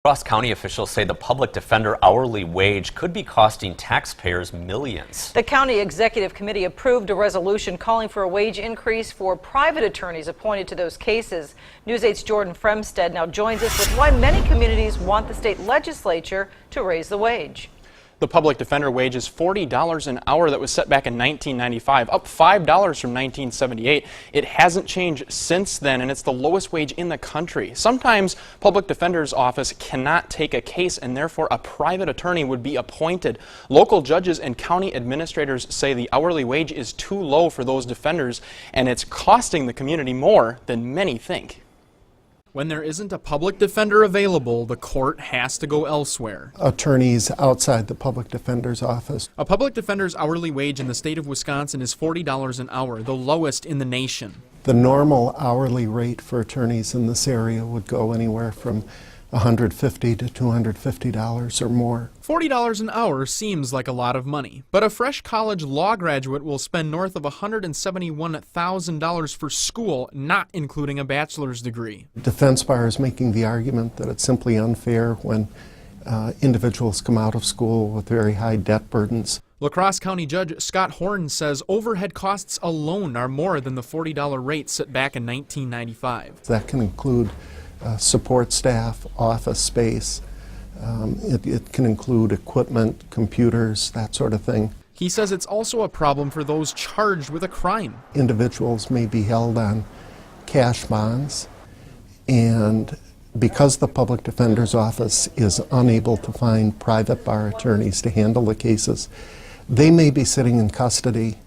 Crosse County officials say the public defender hourly wage could be costing taxpayers millions. The county executive committee approved a resolution calling for a wage increase for private attorneys appointed to those cases. News 8's Jordan Fremstead now joins us with why many communities want the state legislature to raise the wage. The public defender wage is $40 an hour. That was set back in 1995, up $5 from 1978. It hasn't changed since then, and it's the lowest wage in the country. Sometimes public defender's office cannot take a case, and therefore a private attorney would be appointed. Local judges and county administrators say the hourly wage is too low for those defenders, and it's costing the community more than many think. When there isn't a public defender available, the court has to go elsewhere. Attorneys outside the public defender's office. A public defender's hourly wage in the state of Wisconsin is $40 an hour, the lowest in the nation. The normal hourly rate for attorneys in this area would go anywhere from $150 to $250 or more. $40 an hour seems like a lot of money, but a fresh college law graduate will spend north of $171,000 for school, not including a bachelor's degree. Defense bar is making the argument that it's simply unfair when individuals come out of school with very high debt burdens. La Crosse County Judge Scott Horn says overhead costs alone are more than the $40 rate set back in 1995. That can include support staff, office space. It can include equipment, computers, that sort of thing. He says it's also a problem for those charged with a crime. Individuals may be held on cash bonds, and because the public defender's office is unable to find private bar attorneys to handle the cases, they may be sitting in custody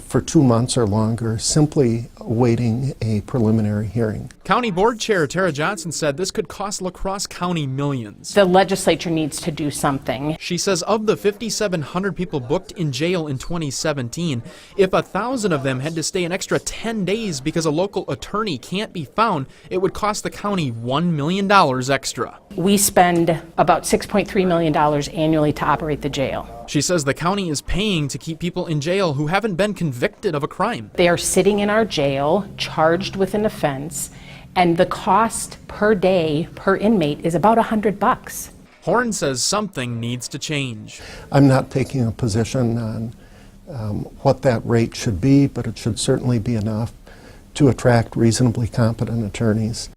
for 2 months or longer, simply awaiting a preliminary hearing. County Board Chair Tara Johnson said this could cost La Crosse County millions. The legislature needs to do something. She says of the 5,700 people booked in jail in 2017, if 1,000 of them had to stay an extra 10 days because a local attorney can't be found, it would cost the county $1 million extra. We spend about $6.3 million annually to operate the jail. She says the county is paying to keep people in jail who haven't been convicted of a crime. They are sitting in our jail, charged with an offense, and the cost per day per inmate is about $100. Horn says something needs to change. I'm not taking a position on what that rate should be, but it should certainly be enough to attract reasonably competent attorneys.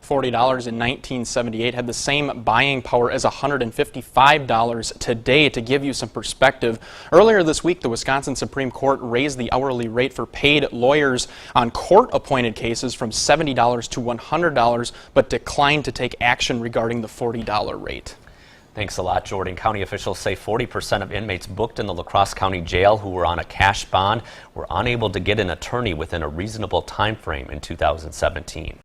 $40 in 1978 had the same buying power as $155 today. To give you some perspective, earlier this week the Wisconsin Supreme Court raised the hourly rate for paid lawyers on court-appointed cases from $70 to $100, but declined to take action regarding the $40 rate. Thanks a lot, Jordan. County officials say 40% of inmates booked in the La Crosse County Jail who were on a cash bond were unable to get an attorney within a reasonable time frame in 2017.